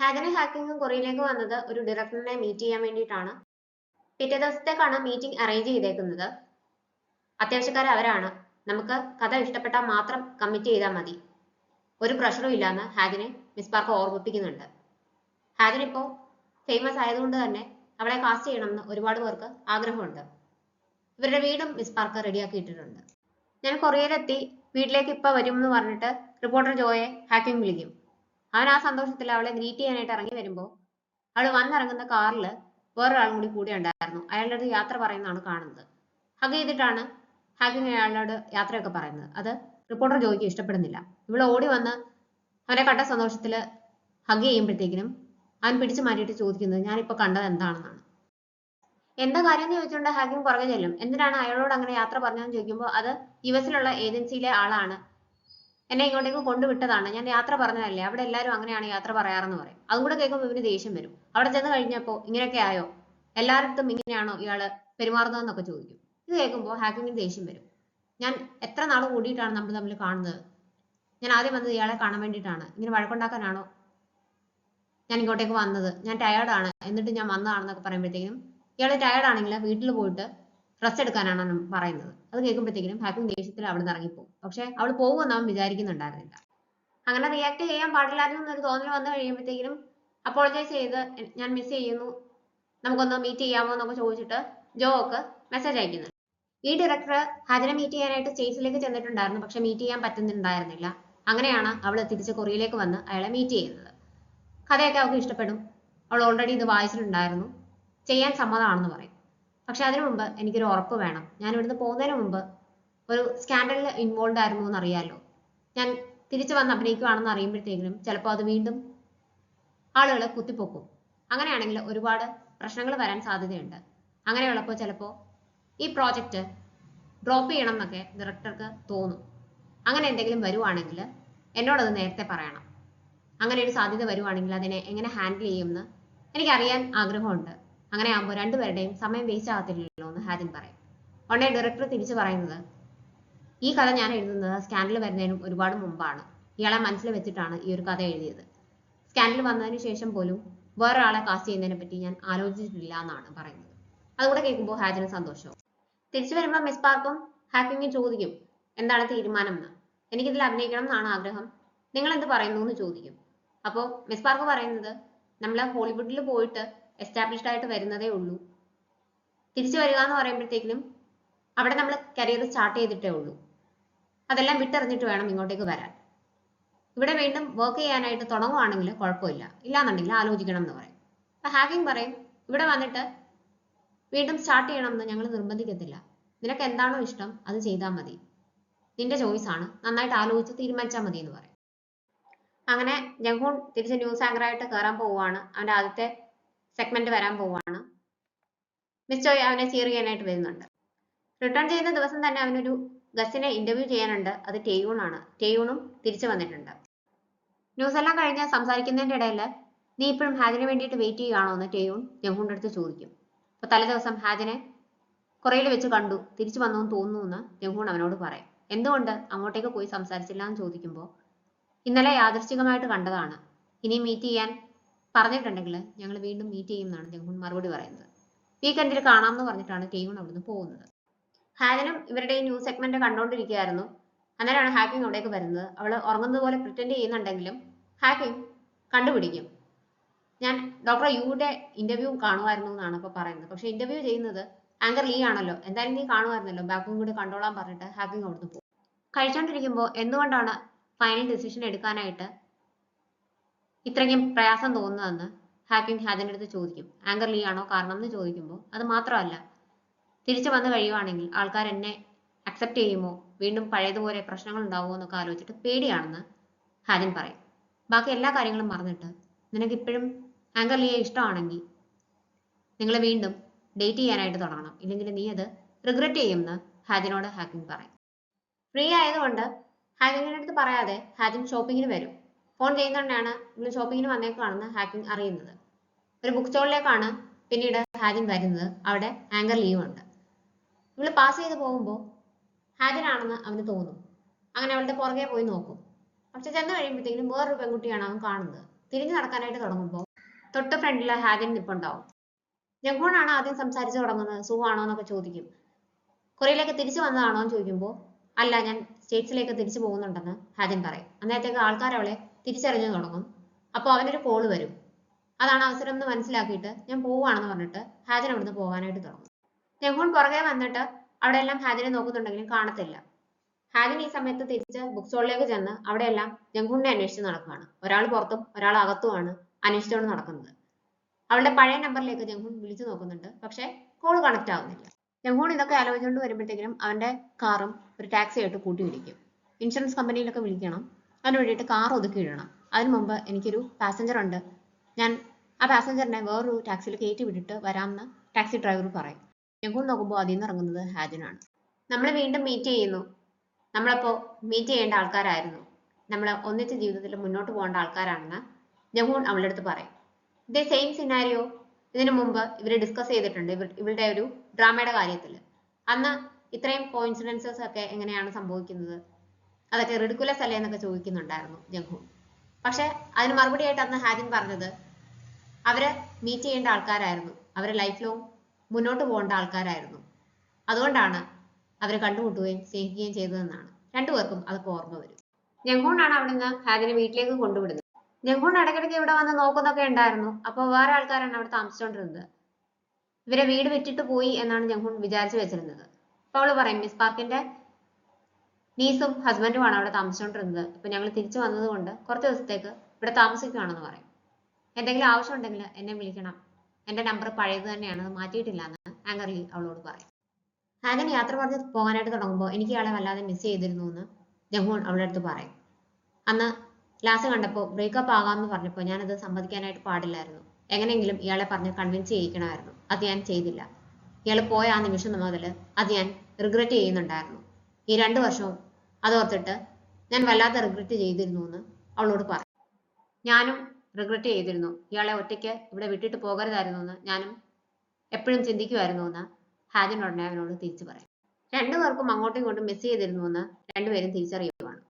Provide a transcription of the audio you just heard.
ഹാഗനും ഹാക്കിങ്ങും കൊറിയയിലേക്ക് വന്നത് ഒരു ഡയറക്ടറിനെ മീറ്റ് ചെയ്യാൻ വേണ്ടിയിട്ടാണ്. പിറ്റേ ദിവസത്തേക്കാണ് മീറ്റിംഗ് അറേഞ്ച് ചെയ്തേക്കുന്നത്. അത്യാവശ്യക്കാർ അവരാണ്. നമുക്ക് കഥ ഇഷ്ടപ്പെട്ടാൽ മാത്രം കമ്മിറ്റ് ചെയ്താൽ മതി, ഒരു പ്രഷറും ഇല്ലാന്ന് ഹാഗിനെ മിസ് പാർക്ക് ഓർമ്മിപ്പിക്കുന്നുണ്ട്. ഹാഗൻ ഇപ്പോൾ ഫേമസ് ആയതുകൊണ്ട് തന്നെ അവളെ കാസ്റ്റ് ചെയ്യണമെന്ന് ഒരുപാട് പേർക്ക് ആഗ്രഹമുണ്ട്. ഇവരുടെ വീടും മിസ് പാർക്ക് റെഡിയാക്കിയിട്ടിട്ടുണ്ട്. ഞാൻ കൊറിയയിലെത്തി, വീട്ടിലേക്ക് ഇപ്പൊ വരും എന്ന് പറഞ്ഞിട്ട് റിപ്പോർട്ടർ ജോയെ ഹാക്കിങ് വിളിക്കും. അവൻ ആ സന്തോഷത്തിൽ അവളെ ഗ്രീറ്റ് ചെയ്യാനായിട്ട് ഇറങ്ങി വരുമ്പോൾ അവൾ വന്നിറങ്ങുന്ന കാറിൽ വേറൊരാളും കൂടി ഉണ്ടായിരുന്നു. അയാളുടെ അടുത്ത് യാത്ര പറയുന്നതാണ് കാണുന്നത്. ഹഗ് ചെയ്തിട്ടാണ് ഹാക്കിങ് അയാളോട് യാത്രയൊക്കെ പറയുന്നത്. അത് റിപ്പോർട്ടർ ജോയ്ക്ക് ഇഷ്ടപ്പെടുന്നില്ല. ഇവൾ ഓടി വന്ന് അവനെ കണ്ട സന്തോഷത്തിൽ ഹഗ് ചെയ്യുമ്പോഴത്തേക്കിനും അവൻ പിടിച്ചു മാറ്റിയിട്ട് ചോദിക്കുന്നത് ഞാനിപ്പോൾ കണ്ടത് എന്താണെന്നാണ്. എന്താ കാര്യം എന്ന് ചോദിച്ചുകൊണ്ട് ഹാക്കിങ് പുറകെ ചെല്ലും. എന്തിനാണ് അയാളോട് അങ്ങനെ യാത്ര പറഞ്ഞതെന്ന് ചോദിക്കുമ്പോൾ അത് യുഎസിലുള്ള ഏജൻസിയിലെ ആളാണ്, എന്നെ ഇങ്ങോട്ടേക്ക് കൊണ്ടുവിട്ടതാണ്, ഞാൻ യാത്ര പറഞ്ഞതല്ലേ, അവിടെ എല്ലാവരും അങ്ങനെയാണ് യാത്ര പറയാറെന്ന് പറയും. അതും കൂടെ കേൾക്കുമ്പോൾ ഇവന് ദേഷ്യം വരും. അവിടെ ചെന്ന് കഴിഞ്ഞപ്പോൾ ഇങ്ങനെയൊക്കെ ആയോ, എല്ലാവരുടെ ഇങ്ങനെയാണോ ഇയാള് പെരുമാറുന്നതെന്നൊക്കെ ചോദിക്കും. ഇത് കേൾക്കുമ്പോൾ ഹാക്കിങ്ങിന് ദേഷ്യം വരും. ഞാൻ എത്ര നാൾ കൂടിയിട്ടാണ് നമ്മൾ തമ്മിൽ കാണുന്നത്, ഞാൻ ആദ്യം വന്നത് ഇയാളെ കാണാൻ വേണ്ടിയിട്ടാണ്, ഇങ്ങനെ വഴക്കുണ്ടാക്കാനാണോ ഞാൻ ഇങ്ങോട്ടേക്ക് വന്നത്, ഞാൻ ടയേർഡാണ് എന്നിട്ട് ഞാൻ വന്നതാണെന്നൊക്കെ പറയുമ്പോഴത്തേക്കും ഇയാൾ ടയേർഡ് ആണെങ്കിൽ വീട്ടിൽ പോയിട്ട് റെസ്റ്റ് എടുക്കാനാണ് പറയുന്നത്. അത് കേൾക്കുമ്പോഴത്തേക്കും ഹാക്കിങ് ദേഷ്യത്തിൽ അവിടെ നിന്ന് ഇറങ്ങിപ്പോകും. പക്ഷെ അവൾ പോകുമെന്ന് അവൻ വിചാരിക്കുന്നുണ്ടായിരുന്നില്ല. അങ്ങനെ റിയാക്ട് ചെയ്യാൻ പാടില്ലാതെന്നൊരു തോന്നൽ വന്നു കഴിയുമ്പോഴത്തേക്കും അപ്പോളജൈസ് ചെയ്ത് ഞാൻ മിസ് ചെയ്യുന്നു, നമുക്കൊന്ന് മീറ്റ് ചെയ്യാമോ എന്നൊക്കെ ചോദിച്ചിട്ട് ജോക്ക് മെസ്സേജ് അയക്കുന്നുണ്ട്. ഈ ഡയറക്ടർ ഹാജനെ മീറ്റ് ചെയ്യാനായിട്ട് സ്റ്റേറ്റ്സിലേക്ക് ചെന്നിട്ടുണ്ടായിരുന്നു, പക്ഷെ മീറ്റ് ചെയ്യാൻ പറ്റുന്നുണ്ടായിരുന്നില്ല. അങ്ങനെയാണ് അവൾ തിരിച്ച് കൊറിയയിലേക്ക് വന്ന് അയാളെ മീറ്റ് ചെയ്യുന്നത്. കഥയൊക്കെ അവൾക്ക് ഇഷ്ടപ്പെടും. അവൾ ഓൾറെഡി ഇത് വായിച്ചിട്ടുണ്ടായിരുന്നു. ചെയ്യാൻ സമ്മതമാണെന്ന് പറയും. പക്ഷെ അതിനു മുമ്പ് എനിക്കൊരു ഉറപ്പ് വേണം, ഞാൻ ഇവിടുന്ന് പോകുന്നതിന് മുമ്പ് ഒരു സ്കാൻഡലിൽ ഇൻവോൾവ് ആയിരുന്നു എന്നറിയാലോ, ഞാൻ തിരിച്ചു വന്ന് അഭിനയിക്കുകയാണെന്ന് അറിയുമ്പോഴത്തേക്കും ചിലപ്പോൾ അത് വീണ്ടും ആളുകൾ കുത്തിപ്പൊക്കും. അങ്ങനെയാണെങ്കിൽ ഒരുപാട് പ്രശ്നങ്ങൾ വരാൻ സാധ്യതയുണ്ട്. അങ്ങനെയുള്ളപ്പോൾ ചിലപ്പോൾ ഈ പ്രോജക്റ്റ് ഡ്രോപ്പ് ചെയ്യണം എന്നൊക്കെ ഡയറക്ടർക്ക് തോന്നും. അങ്ങനെ എന്തെങ്കിലും വരുവാണെങ്കിൽ എന്നോടത് നേരത്തെ പറയണം. അങ്ങനെ ഒരു സാധ്യത വരുവാണെങ്കിൽ അതിനെ എങ്ങനെ ഹാൻഡിൽ ചെയ്യുമെന്ന് എനിക്കറിയാൻ ആഗ്രഹമുണ്ട്. അങ്ങനെ ആകുമ്പോൾ രണ്ടുപേരുടെയും സമയം വേസ്റ്റ് ആകത്തില്ലല്ലോ എന്ന് ഹാജിൻ പറയും. ഉടനെ ഡയറക്ടർ തിരിച്ചു പറയുന്നത്, ഈ കഥ ഞാൻ എഴുതുന്നത് സ്കാൻഡൽ വരുന്നതിനും ഒരുപാട് മുമ്പാണ്. ഇയാളെ മനസ്സിൽ വെച്ചിട്ടാണ് ഈ ഒരു കഥ എഴുതിയത്. സ്കാൻഡൽ വന്നതിന് ശേഷം പോലും വേറൊരാളെ കാസ്റ്റ് ചെയ്യുന്നതിനെ പറ്റി ഞാൻ ആലോചിച്ചിട്ടില്ല എന്നാണ് പറയുന്നത്. അതുകൂടെ കേൾക്കുമ്പോൾ ഹാജിന് സന്തോഷവും. തിരിച്ചു വരുമ്പോൾ മിസ് പാർക്കും ഹാക്കിങ്ങും ചോദിക്കും എന്താണ് തീരുമാനം എന്ന്. എനിക്കിതിൽ അഭിനയിക്കണം എന്നാണ് ആഗ്രഹം, നിങ്ങൾ എന്ത് പറയുന്നു എന്ന് ചോദിക്കും. അപ്പോൾ മിസ് പാർക്ക് പറയുന്നത്, നമ്മൾ ഹോളിവുഡിൽ പോയിട്ട് എസ്റ്റാബ്ലിഷ്ഡ് ആയിട്ട് വരുന്നതേ ഉള്ളൂ, തിരിച്ചു വരിക എന്ന് പറയുമ്പോഴത്തേക്കും അവിടെ നമ്മൾ കരിയർ സ്റ്റാർട്ട് ചെയ്തിട്ടേ ഉള്ളൂ, അതെല്ലാം വിട്ടെറിഞ്ഞിട്ട് വേണം ഇങ്ങോട്ടേക്ക് വരാൻ. ഇവിടെ വീണ്ടും വർക്ക് ചെയ്യാനായിട്ട് തുടങ്ങുവാണെങ്കിൽ കുഴപ്പമില്ല, ഇല്ലാന്നുണ്ടെങ്കിൽ ആലോചിക്കണം എന്ന് പറയും. അപ്പൊ ഹാക്കിങ് പറയും, ഇവിടെ വന്നിട്ട് വീണ്ടും സ്റ്റാർട്ട് ചെയ്യണമെന്ന് ഞങ്ങൾ നിർബന്ധിക്കത്തില്ല, നിനക്ക് എന്താണോ ഇഷ്ടം അത് ചെയ്താൽ മതി, നിന്റെ ചോയ്സ് ആണ്, നന്നായിട്ട് ആലോചിച്ച് തീരുമാനിച്ചാൽ മതി എന്ന് പറയും. അങ്ങനെ ജംഹൂൺ തിരിച്ച് ന്യൂസ് ആങ്കറായിട്ട് കയറാൻ പോവുകയാണ്. അവന്റെ ആദ്യത്തെ സെഗ്മെന്റ് വരാൻ പോവുകയാണ്. മിസ് ചോയ് അവനെ ചിയർ ചെയ്യാനായിട്ട് വരുന്നുണ്ട്. റിട്ടേൺ ചെയ്യുന്ന ദിവസം തന്നെ അവനൊരു ഗസ്റ്റിനെ ഇന്റർവ്യൂ ചെയ്യാനുണ്ട്. അത് ടേയൂൺ ആണ്. ടേയൂണും തിരിച്ചു വന്നിട്ടുണ്ട്. ന്യൂസ് എല്ലാം കഴിഞ്ഞ് സംസാരിക്കുന്നതിന്റെ ഇടയിൽ നീ ഇപ്പോഴും ഹാജിനെ വേണ്ടിയിട്ട് വെയിറ്റ് ചെയ്യുകയാണോ എന്ന് ടേയൂൺ ജംഹൂണിന്റെ അടുത്ത് ചോദിക്കും. അപ്പൊ തലേദിവസം ഹാജിനെ കൊറിയയിൽ വെച്ച് കണ്ടു, തിരിച്ചു വന്നു എന്ന് തോന്നുന്നു എന്ന് ജംഹൂൺ അവനോട് പറയും. എന്തുകൊണ്ട് അങ്ങോട്ടേക്ക് പോയി സംസാരിച്ചില്ല എന്ന് ചോദിക്കുമ്പോൾ ഇന്നലെ യാദൃശ്ചികമായിട്ട് കണ്ടതാണ്, ഇനി മീറ്റ് ചെയ്യാൻ പറഞ്ഞിട്ടുണ്ടെങ്കിൽ ഞങ്ങൾ വീണ്ടും മീറ്റ് ചെയ്യും എന്നാണ് ജംഹൂൺ മറുപടി പറയുന്നത്. വീക്കെൻഡിൽ കാണാമെന്ന് പറഞ്ഞിട്ടാണ് ടേയൂൺ അവിടുന്ന് പോകുന്നത്. ഹാജനും ഇവരുടെ ഈ ന്യൂസ് സെഗ്മെന്റ് കണ്ടുകൊണ്ടിരിക്കുകയായിരുന്നു. അന്നേരമാണ് ഹാക്കിങ് അവിടേക്ക് വരുന്നത്. അവൾ ഉറങ്ങുന്നത് പോലെ പ്രിറ്റൻഡ് ചെയ്യുന്നുണ്ടെങ്കിലും ഹാക്കിങ് കണ്ടുപിടിക്കും. ഞാൻ ഡോക്ടർ യുയുടെ ഇന്റർവ്യൂ കാണുമായിരുന്നു എന്നാണ് ഇപ്പൊ പറയുന്നത്. പക്ഷെ ഇന്റർവ്യൂ ചെയ്യുന്നത് ആങ്കർ ലീ ആണല്ലോ, എന്തായാലും നീ കാണുമായിരുന്നല്ലോ, ബാക്കും കൂടി കണ്ടോളാൻ പറഞ്ഞിട്ട് ഹാക്കിങ് അവിടുന്ന് പോകും. കഴിച്ചോണ്ടിരിക്കുമ്പോൾ എന്തുകൊണ്ടാണ് ഫൈനൽ ഡിസിഷൻ എടുക്കാനായിട്ട് ഇത്രയ്ക്കും പ്രയാസം തോന്നുന്നതെന്ന് ഹാക്കിങ് ഹാജിന്റെ അടുത്ത് ചോദിക്കും. ആങ്കർ ലീ ആണോ കാരണം എന്ന് ചോദിക്കുമ്പോൾ അത് മാത്രമല്ല, തിരിച്ചു വന്നു കഴിയുവാണെങ്കിൽ ആൾക്കാർ എന്നെ അക്സെപ്റ്റ് ചെയ്യുമോ, വീണ്ടും പഴയതുപോലെ പ്രശ്നങ്ങൾ ഉണ്ടാവുമോ എന്നൊക്കെ ആലോചിച്ചിട്ട് പേടിയാണെന്ന് ഹാജിൻ പറയും. ബാക്കി എല്ലാ കാര്യങ്ങളും മറന്നിട്ട് നിനക്ക് ഇപ്പോഴും ആങ്കർ ലീയെ ഇഷ്ടമാണെങ്കിൽ നിങ്ങൾ വീണ്ടും ഡേറ്റ് ചെയ്യാനായിട്ട് തുടങ്ങണം, ഇല്ലെങ്കിൽ നീ അത് റിഗ്രറ്റ് ചെയ്യുമെന്ന് ഹാജിനോട് ഹാക്കിങ് പറയും. ഫ്രീ ആയതുകൊണ്ട് ഹാക്കിങ്ങിന്റെ അടുത്ത് പറയാതെ ഹാജിൻ ഷോപ്പിങ്ങിന് വരും. ഫോൺ ചെയ്യുന്നതുകൊണ്ടാണ് ഇന്ന് ഷോപ്പിങ്ങിന് വന്നേക്കാണെന്ന് ഹാക്കിങ് അറിയുന്നത്. ഒരു ബുക്ക് സ്റ്റോളിലേക്കാണ് പിന്നീട് ഹാജിൻ വരുന്നത്. അവിടെ ആങ്കർ ലീവ് ഉണ്ട്. ഇവള് പാസ് ചെയ്ത് പോകുമ്പോൾ ഹാജിനാണെന്ന് അവന് തോന്നും. അങ്ങനെ അവളുടെ പുറകെ പോയി നോക്കും. പക്ഷെ ചെന്ന് കഴിയുമ്പോഴത്തേക്കും വേറൊരു പെൺകുട്ടിയാണ് അവൻ കാണുന്നത്. തിരിഞ്ഞു നടക്കാനായിട്ട് തുടങ്ങുമ്പോൾ തൊട്ട് ഫ്രണ്ടിൽ ഹാദിൻ നിപ്പുണ്ടാവും. ജംഗൂണാണ് ആദ്യം സംസാരിച്ചു തുടങ്ങുന്നത്. സുഖമാണോ എന്നൊക്കെ ചോദിക്കും. കൊറിയയിലേക്ക് തിരിച്ചു വന്നതാണോ എന്ന് ചോദിക്കുമ്പോൾ അല്ല, ഞാൻ സ്റ്റേറ്റ്സിലേക്ക് തിരിച്ചു പോകുന്നുണ്ടെന്ന് ഹാദിൻ പറയും. അന്നേരത്തേക്ക് ആൾക്കാർ അവളെ തിരിച്ചറിഞ്ഞു തുടങ്ങും. അപ്പോൾ അവനൊരു കോള് വരും. അതാണ് അവസരം എന്ന് മനസ്സിലാക്കിയിട്ട് ഞാൻ പോവുകയാണെന്ന് പറഞ്ഞിട്ട് ഹാദിൻ അവിടുന്ന് പോകാനായിട്ട് തുടങ്ങും. ജംഗൂൺ പുറകെ വന്നിട്ട് അവിടെ എല്ലാം ഹാദിനെ നോക്കുന്നുണ്ടെങ്കിലും കാണത്തില്ല. ഹാദിൻ ഈ സമയത്ത് തിരിച്ച് ബുക്ക് സ്റ്റോളിലേക്ക് ചെന്ന് അവിടെയെല്ലാം ജംഗൂണിനെ അന്വേഷിച്ച് നടക്കുകയാണ്. ഒരാൾ പുറത്തും ഒരാൾ അകത്തുമാണ് അന്വേഷിച്ചുകൊണ്ട് നടക്കുന്നത്. അവളുടെ പഴയ നമ്പറിലേക്ക് ജംഗൂൺ വിളിച്ചു നോക്കുന്നുണ്ട്. പക്ഷെ കോൾ കണക്ട് ആവുന്നില്ല. ജംഗൂൺ ഇതൊക്കെ ആലോചിച്ചുകൊണ്ട് വരുമ്പോഴത്തേക്കും അവന്റെ കാറും ഒരു ടാക്സി ആയിട്ട് കൂട്ടി ഇടിക്കും. ഇൻഷുറൻസ് കമ്പനിയിലൊക്കെ വിളിക്കണം, അതിന് വേണ്ടിയിട്ട് കാർ ഒതുക്കി ഇടണം. അതിനു മുമ്പ് എനിക്കൊരു പാസഞ്ചർ ഉണ്ട്, ഞാൻ ആ പാസഞ്ചറിനെ വേറൊരു ടാക്സിയിൽ കയറ്റി വിട്ടിട്ട് വരാമെന്ന് ടാക്സി ഡ്രൈവർ പറയും. ജംഗൂൺ നോക്കുമ്പോൾ അതിൽ നിന്ന് ഇറങ്ങുന്നത് ഹാദിനാണ്. നമ്മൾ വീണ്ടും മീറ്റ് ചെയ്യുന്നു. നമ്മളപ്പോൾ മീറ്റ് ചെയ്യേണ്ട ആൾക്കാരായിരുന്നു, നമ്മൾ ഒന്നിച്ച ജീവിതത്തിൽ മുന്നോട്ട് പോകേണ്ട ആൾക്കാരാണെന്ന് ജംഗൂൺ അവളുടെ അടുത്ത് പറയും. ഇതേ സെയിം സിനാരിയോ ഇതിനു മുമ്പ് ഇവർ ഡിസ്കസ് ചെയ്തിട്ടുണ്ട് ഇവരുടെ ഒരു ഡ്രാമയുടെ കാര്യത്തിൽ. അന്ന് ഇത്രയും കോയിൻസിഡൻസസ് ഒക്കെ എങ്ങനെയാണ് സംഭവിക്കുന്നത്, അതൊക്കെ റിഡിക്കുലസ് അല്ലേ എന്നൊക്കെ ചോദിക്കുന്നുണ്ടായിരുന്നു ജംഗൂൺ. പക്ഷെ അതിന് മറുപടിയായിട്ട് അന്ന് ഹാദിൻ പറഞ്ഞത് അവര് മീറ്റ് ചെയ്യേണ്ട ആൾക്കാരായിരുന്നു, അവരെ ലൈഫ് ലോങ് മുന്നോട്ട് പോകേണ്ട ആൾക്കാരായിരുന്നു, അതുകൊണ്ടാണ് അവരെ കണ്ടുമുട്ടുകയും സ്നേഹിക്കുകയും ചെയ്തതെന്നാണ്. രണ്ടുപേർക്കും അതൊക്കെ ഓർമ്മ വരും. ജംഗൂണാണ് അവിടെ നിന്ന് ഹാദിനെ വീട്ടിലേക്ക് കൊണ്ടുവിടുന്നത്. ജംഗൂൺ ഇടയ്ക്കിടയ്ക്ക് ഇവിടെ വന്ന് നോക്കുന്നൊക്കെ ഉണ്ടായിരുന്നു. അപ്പോൾ വേറെ ആൾക്കാരാണ് അവിടെ താമസിച്ചുകൊണ്ടിരുന്നത്. ഇവരെ വീട് വിറ്റിട്ട് പോയി എന്നാണ് ജംഗൂൺ വിചാരിച്ചു വെച്ചിരുന്നത്. അപ്പോൾ അവള് പറയും മിസ് പാർക്കിന്റെ നീസും ഹസ്ബൻഡുമാണ് അവിടെ താമസിച്ചുകൊണ്ടിരുന്നത്. ഇപ്പൊ ഞങ്ങൾ തിരിച്ചു വന്നത് കൊണ്ട് കുറച്ച് ദിവസത്തേക്ക് ഇവിടെ താമസിക്കുകയാണെന്ന് പറയും. എന്തെങ്കിലും ആവശ്യം ഉണ്ടെങ്കിൽ എന്നെ വിളിക്കണം, എന്റെ നമ്പർ പഴയത് തന്നെയാണ്, അത് മാറ്റിയിട്ടില്ല എന്ന് ആങ്കർലി അവളോട് പറയും. ഹാദിൻ യാത്ര പറഞ്ഞ് പോകാനായിട്ട് തുടങ്ങുമ്പോൾ എനിക്ക് ഇയാളെ വല്ലാതെ മിസ് ചെയ്തിരുന്നു എന്ന് ജംഗൂൺ അവളുടെ അടുത്ത് പറയും. അന്ന് ലാസ്റ്റ് കണ്ടപ്പോൾ ബ്രേക്കപ്പ് ആകാമെന്ന് പറഞ്ഞപ്പോൾ ഞാനത് സമ്മതിക്കാനായിട്ട് പാടില്ലായിരുന്നു. എങ്ങനെയെങ്കിലും ഇയാളെ പറഞ്ഞ് കൺവിൻസ് ചെയ്യിക്കണമായിരുന്നു. അത് ഞാൻ ചെയ്തില്ല. ഇയാൾ പോയ ആ നിമിഷം മുതൽ അത് ഞാൻ റിഗ്രറ്റ് ചെയ്യുന്നുണ്ടായിരുന്നു. ഈ 2 വർഷവും അതോർത്തിട്ട് ഞാൻ വല്ലാതെ റിഗ്രറ്റ് ചെയ്തിരുന്നു എന്ന് അവളോട് പറയും. ഞാനും റിഗ്രറ്റ് ചെയ്തിരുന്നു, ഇയാളെ ഒറ്റയ്ക്ക് ഇവിടെ വിട്ടിട്ട് പോകരുതായിരുന്നു എന്ന് ഞാനും എപ്പോഴും ചിന്തിക്കുമായിരുന്നു എന്ന് ഹാദിൻ ഉടനെ അവനോട് തിരിച്ചു പറയും. രണ്ടുപേർക്കും അങ്ങോട്ടും ഇങ്ങോട്ടും മിസ് ചെയ്തിരുന്നു എന്ന് രണ്ടുപേരും തിരിച്ചറിയുവാണ്.